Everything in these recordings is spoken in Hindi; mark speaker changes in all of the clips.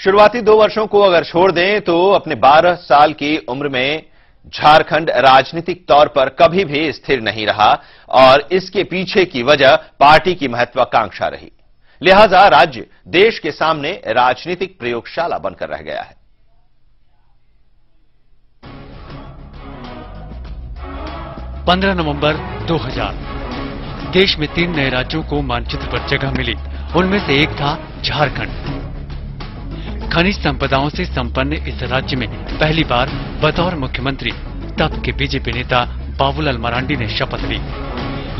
Speaker 1: शुरुआती 2 वर्षों को अगर छोड़ दें तो अपने 12 साल की उम्र में झारखंड राजनीतिक तौर पर कभी भी स्थिर नहीं रहा और इसके पीछे की वजह पार्टी की महत्वाकांक्षा रही। लिहाजा राज्य देश के सामने राजनीतिक प्रयोगशाला बनकर रह गया है।
Speaker 2: पंद्रह नवंबर 2000 देश में 3 नए राज्यों को मानचित्र पर जगह मिली। उनमें से एक था झारखंड। खनिज संपदाओं से संपन्न इस राज्य में पहली बार बतौर मुख्यमंत्री तब के बीजेपी नेता बाबूलाल मरांडी ने शपथ ली।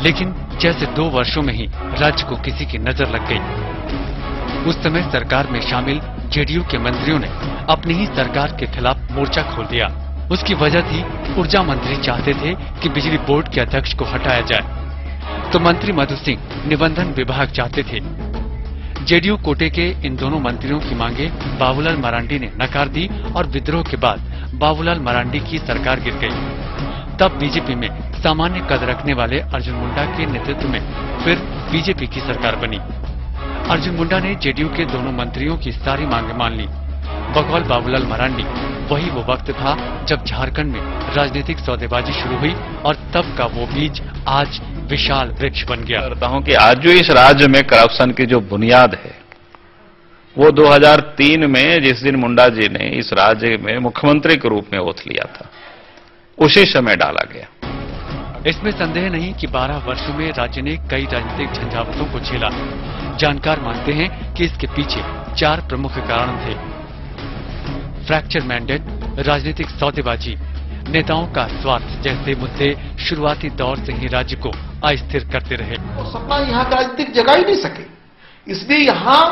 Speaker 2: लेकिन जैसे 2 वर्षों में ही राज्य को किसी की नजर लग गई। उस समय सरकार में शामिल जेडीयू के मंत्रियों ने अपनी ही सरकार के खिलाफ मोर्चा खोल दिया। उसकी वजह थी ऊर्जा मंत्री चाहते थे कि बिजली बोर्ड के अध्यक्ष को हटाया जाए, तो मंत्री मधु सिंह निबंधन विभाग चाहते थे। जेडीयू कोटे के इन दोनों मंत्रियों की मांगे बाबूलाल मरांडी ने नकार दी और विद्रोह के बाद बाबूलाल मरांडी की सरकार गिर गई। तब बीजेपी में सामान्य कद रखने वाले अर्जुन मुंडा के नेतृत्व में फिर बीजेपी की सरकार बनी। अर्जुन मुंडा ने जेडीयू के दोनों मंत्रियों की सारी मांगे मान ली। बकौल बाबूलाल मरांडी वही वो वक्त था जब झारखंड में राजनीतिक सौदेबाजी शुरू हुई और तब का वो बीज आज विशाल वृक्ष बन गया।
Speaker 3: करता हूं कि आज जो इस राज्य में करप्शन की जो बुनियाद है वो 2003 में जिस दिन मुंडा जी ने इस राज्य में मुख्यमंत्री के रूप में ओथ लिया था उसी समय डाला गया।
Speaker 2: इसमें संदेह नहीं कि 12 वर्षों में राज्य ने कई राजनीतिक झंझावतों को झेला। जानकार मानते हैं कि इसके पीछे 4 प्रमुख कारण थे। फ्रैक्चर मैंडेट, राजनीतिक सौदेबाजी, नेताओं का स्वार्थ जैसे मुद्दे शुरुआती दौर से ही राज्य को अस्थिर करते रहे।
Speaker 4: तो सपना यहाँ राजनीतिक जगह ही नहीं सके, इसलिए यहाँ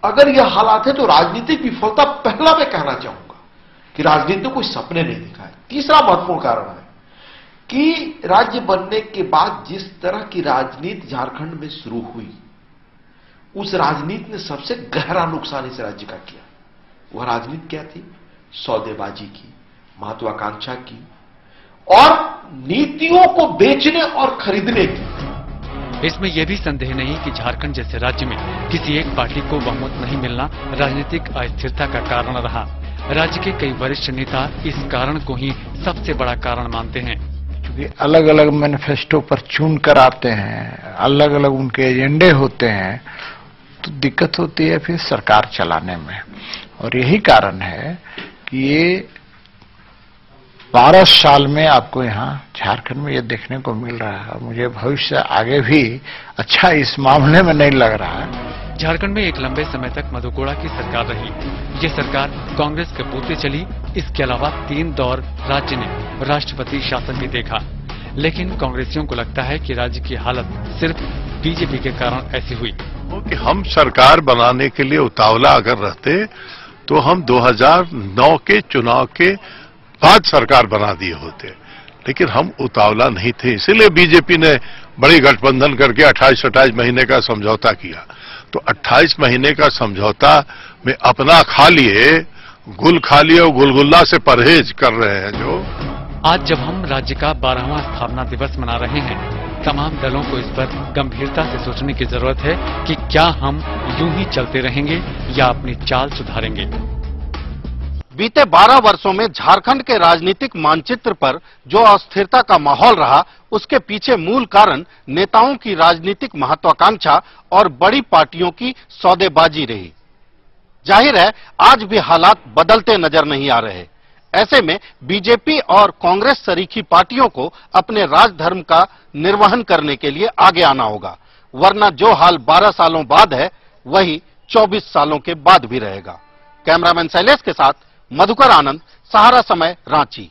Speaker 4: अगर यह हालात है तो राजनीतिक विफलता पहला मैं कहना चाहूंगा कि राजनीति को कोई सपने नहीं दिखाए। तीसरा महत्वपूर्ण कारण है कि राज्य बनने के बाद जिस तरह की राजनीति झारखंड में शुरू हुई उस राजनीति ने सबसे गहरा नुकसान इस राज्य का किया। वह राजनीति क्या थी? सौदेबाजी की, महत्वाकांक्षा की और नीतियों को बेचने और खरीदने की।
Speaker 2: इसमें यह भी संदेह नहीं कि झारखंड जैसे राज्य में किसी एक पार्टी को बहुमत नहीं मिलना राजनीतिक अस्थिरता का कारण रहा। राज्य के कई वरिष्ठ नेता इस कारण को ही सबसे बड़ा कारण मानते हैं।
Speaker 5: क्योंकि अलग अलग मैनिफेस्टो पर चुन कर आते हैं, अलग अलग उनके एजेंडे होते हैं, तो दिक्कत होती है फिर सरकार चलाने में। और यही कारण है कि ये 12 साल में आपको यहाँ झारखंड में ये देखने को मिल रहा है। मुझे भविष्य आगे भी अच्छा इस मामले में नहीं लग रहा है।
Speaker 2: झारखंड में एक लंबे समय तक मधु कोड़ा की सरकार रही। ये सरकार कांग्रेस के पोते चली। इसके अलावा 3 दौर राज्य ने राष्ट्रपति शासन भी देखा। लेकिन कांग्रेसियों को लगता है कि राज्य की हालत सिर्फ बीजेपी के कारण ऐसी हुई।
Speaker 6: कि हम सरकार बनाने के लिए उतावला अगर रहते तो हम 2009 के चुनाव के बाद सरकार बना दिए होते, लेकिन हम उतावला नहीं थे। इसीलिए बीजेपी ने बड़ी गठबंधन करके 28 महीने का समझौता किया। तो 28 महीने का समझौता में अपना खा लिए, गुल खा लिए और गुलगुल्ला से परहेज कर रहे हैं। जो
Speaker 2: आज जब हम राज्य का 12वां स्थापना दिवस मना रहे हैं, तमाम दलों को इस पर गंभीरता से सोचने की जरूरत है कि क्या हम यूं ही चलते रहेंगे या अपनी चाल सुधारेंगे।
Speaker 7: बीते 12 वर्षों में झारखंड के राजनीतिक मानचित्र पर जो अस्थिरता का माहौल रहा उसके पीछे मूल कारण नेताओं की राजनीतिक महत्वाकांक्षा और बड़ी पार्टियों की सौदेबाजी रही। जाहिर है आज भी हालात बदलते नजर नहीं आ रहे। ऐसे में बीजेपी और कांग्रेस सरीखी पार्टियों को अपने राजधर्म का निर्वहन करने के लिए आगे आना होगा, वरना जो हाल 12 सालों बाद है वही 24 सालों के बाद भी रहेगा। कैमरामैन शैलेश के साथ मधुकर आनंद, सहारा समय, रांची।